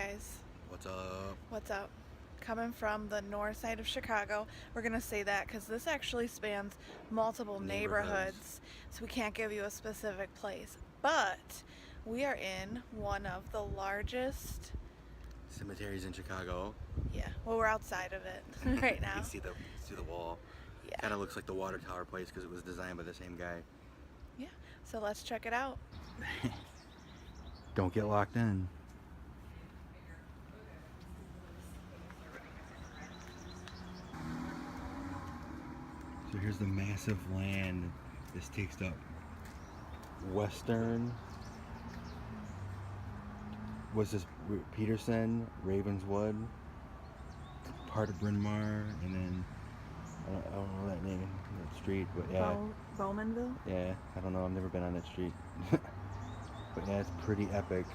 guys. What's up? What's up? Coming from the north side of Chicago. We're gonna say that because this actually spans multiple neighborhoods, so we can't give you a specific place. But we are in one of the largest Cemeteries in Chicago. Yeah, well, we're outside of it right now. You can see the wall. Yeah. Kind of looks like the water tower place because it was designed by the same guy. Yeah, so let's check it out. Don't get locked in. So here's the massive land this takes up. Western, what's this, Peterson, Ravenswood, part of Bryn Mawr, and then, I don't know that name, that street, but yeah. Bowmanville? Yeah, I don't know, I've never been on that street. But yeah, it's pretty epic.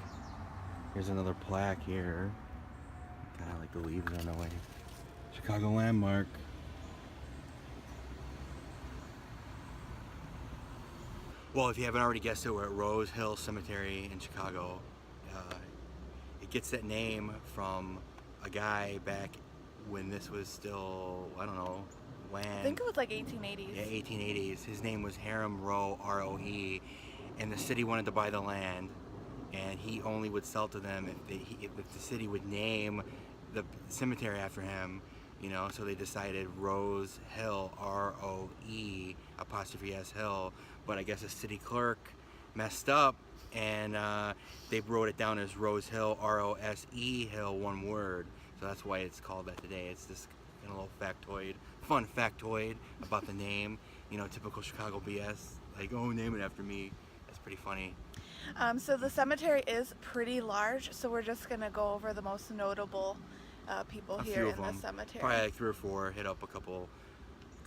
Here's another plaque here. Kind of like the leaves on the way. Chicago landmark. Well, if you haven't already guessed it, we're at Rosehill Cemetery in Chicago. It gets that name from a guy back when this was still, I don't know, land. I think it was like 1880s. Yeah, 1880s. His name was Hiram Roe, R-O-E, and the city wanted to buy the land, and he only would sell to them if the city would name the cemetery after him, you know. So they decided Rose Hill, R-O-E apostrophe S Hill, but I guess a city clerk messed up and they wrote it down as Rose Hill, R-O-S-E Hill, one word. So that's why it's called that today. It's this kind of little factoid, fun factoid about the name, you know, typical Chicago BS, like, oh, name it after me. That's pretty funny. So the cemetery is pretty large, so we're just gonna go over the most notable people here in the cemetery. Probably like 3 or 4. Hit up a couple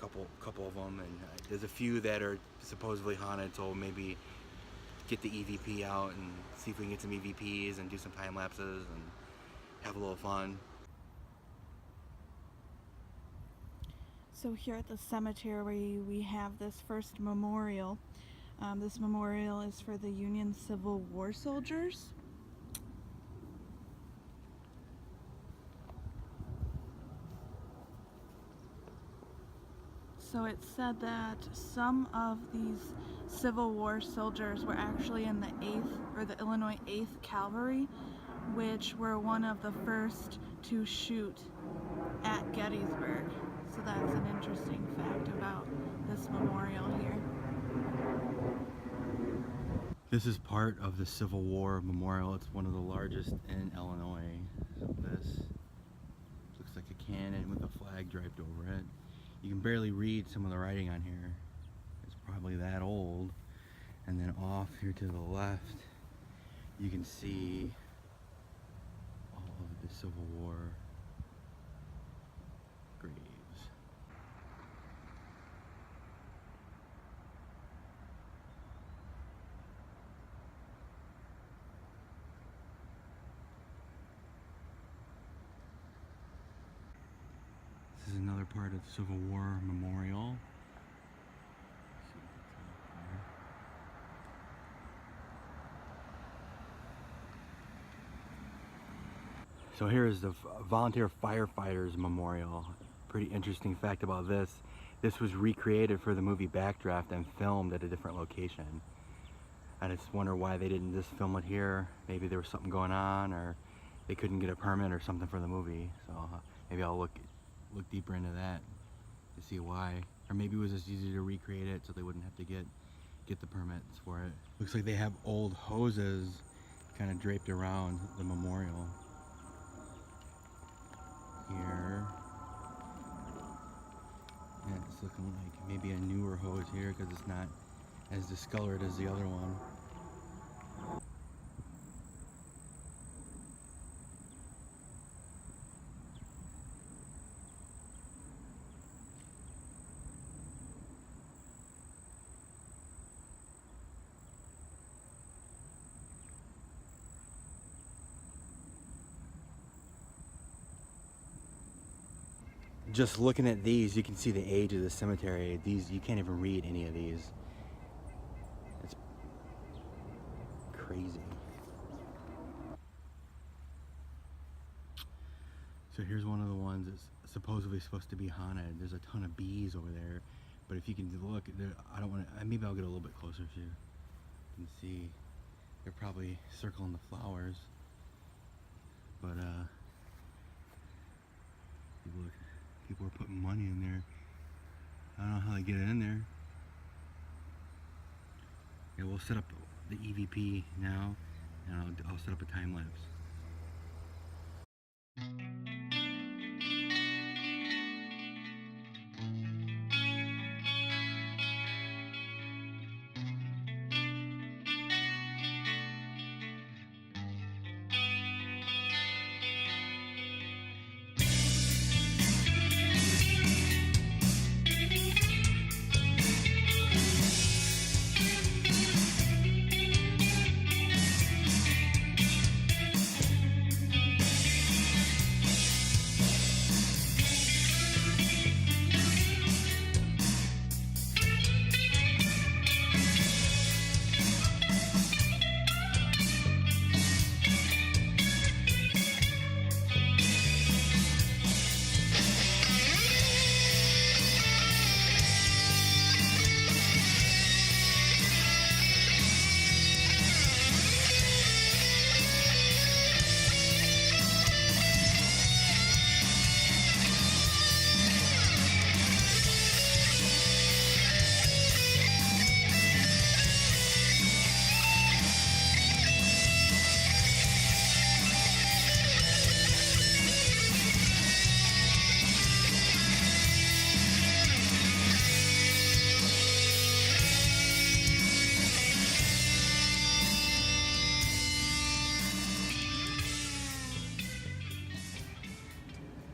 of them, and there's a few that are supposedly haunted. So maybe get the EVP out and see if we can get some EVPs and do some time lapses and have a little fun. So here at the cemetery we have this first memorial. This memorial is for the Union Civil War soldiers. So it said that some of these Civil War soldiers were actually in the 8th, or the Illinois 8th Cavalry, which were one of the first to shoot at Gettysburg. So that's an interesting fact about this memorial here. This is part of the Civil War Memorial. It's one of the largest in Illinois. So this looks like a cannon with a flag draped over it. You can barely read some of the writing on here. It's probably that old. And then off here to the left, you can see all of the Civil War graves. This is another part of the Civil War Memorial. So here is the Volunteer Firefighters Memorial. Pretty interesting fact about this. This was recreated for the movie Backdraft and filmed at a different location. I just wonder why they didn't just film it here. Maybe there was something going on, or they couldn't get a permit or something for the movie. So maybe I'll look deeper into that to see why. Or maybe it was just easier to recreate it so they wouldn't have to get the permits for it. Looks like they have old hoses kind of draped around the memorial here. And it's looking like maybe a newer hose here because it's not as discolored as the other one. Just looking at these, you can see the age of the cemetery. These, you can't even read any of these. It's crazy. So here's one of the ones that's supposedly supposed to be haunted. There's a ton of bees over there, but if you can look, I don't want to. Maybe I'll get a little bit closer so you can see. They're probably circling the flowers, but look, people are putting money in there. I don't know how they get it in there. Yeah, we'll set up the EVP now, and I'll set up a time lapse.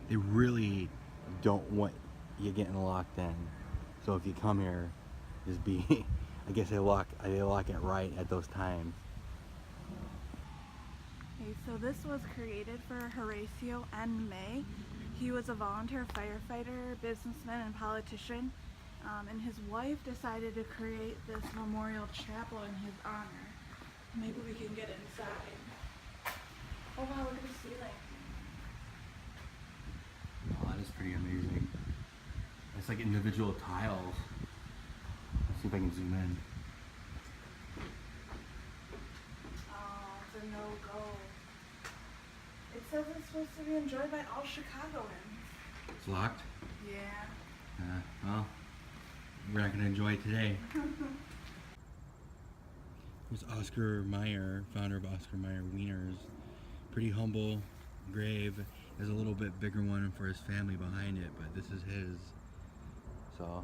They really don't want you getting locked in. So if you come here, just be, I guess they lock it right at those times. Okay, so this was created for Horatio N. May. He was a volunteer firefighter, businessman, and politician. And his wife decided to create this memorial chapel in his honor. Maybe we can get inside. Oh wow, look at the ceiling. Oh, that is pretty amazing. It's like individual tiles. Let's see if I can zoom in. Oh, it's a no-go. It says it's supposed to be enjoyed by all Chicagoans. It's locked? Yeah. Well, we're not going to enjoy it today. There's Oscar Mayer, founder of Oscar Mayer Wieners. Pretty humble grave. There's a little bit bigger one for his family behind it, but this is his. So,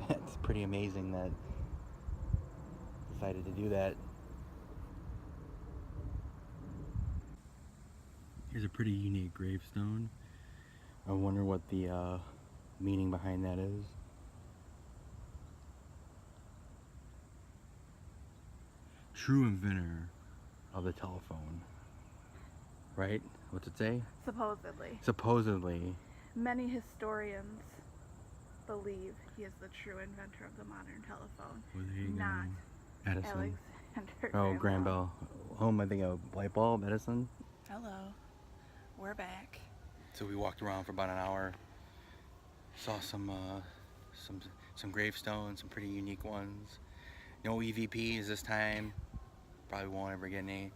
it's pretty amazing that he decided to do that. Here's a pretty unique gravestone. I wonder what the meaning behind that is. True inventor of the telephone. Right? What's it say? Supposedly. Supposedly. Many historians believe he is the true inventor of the modern telephone, Well, there you go. not Edison. Alexander Oh, Graham Bell. Home, I think, a light bulb, Edison. Hello. We're back. So we walked around for about an hour. Saw some gravestones, some pretty unique ones. No EVPs this time. Probably won't ever get any.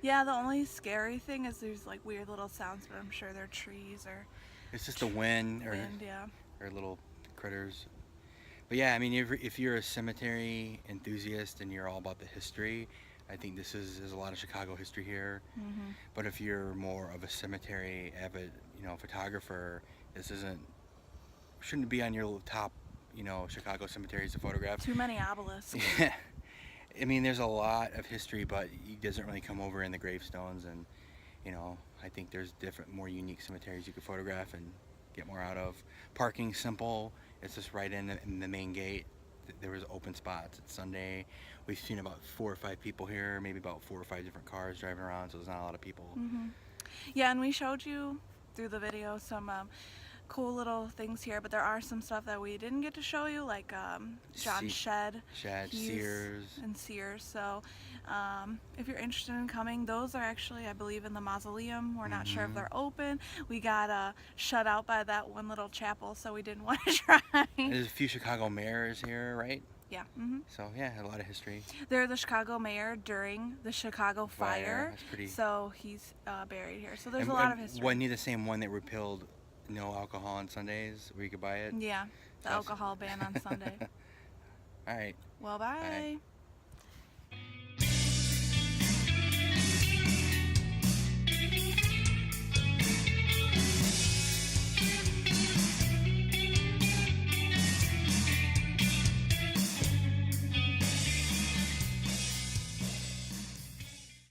Yeah, the only scary thing is there's like weird little sounds, but I'm sure they're trees or It's just the wind or yeah. or little critters. But yeah, I mean, if you're a cemetery enthusiast and you're all about the history, I think there's a lot of Chicago history here. Mm-hmm. But if you're more of a cemetery avid, photographer, this shouldn't be on your top, Chicago cemeteries to photograph. Too many obelisks. Yeah. I mean, there's a lot of history, but it doesn't really come over in the gravestones, and I think there's different, more unique cemeteries you could photograph and get more out of. Parking simple. It's just right in the main gate. There was open spots. It's Sunday. We've seen about 4 or 5 people here, maybe about 4 or 5 different cars driving around, so there's not a lot of people. Mm-hmm. Yeah, and we showed you through the video some cool little things here, but there are some stuff that we didn't get to show you, like John Shedd, Sears. and Sears. So if you're interested in coming, those are actually, I believe, in the mausoleum. We're not sure if they're open. We got shut out by that one little chapel, so we didn't want to try. There's a few Chicago mayors here, right? Yeah. So yeah, a lot of history. They're the Chicago mayor during the Chicago fire. That's pretty. So he's buried here. So there's a lot of history. Wasn't he the same one that repealed no alcohol on Sundays, where you could buy it? Yeah, the alcohol ban on Sunday. All right. Well, bye. Bye.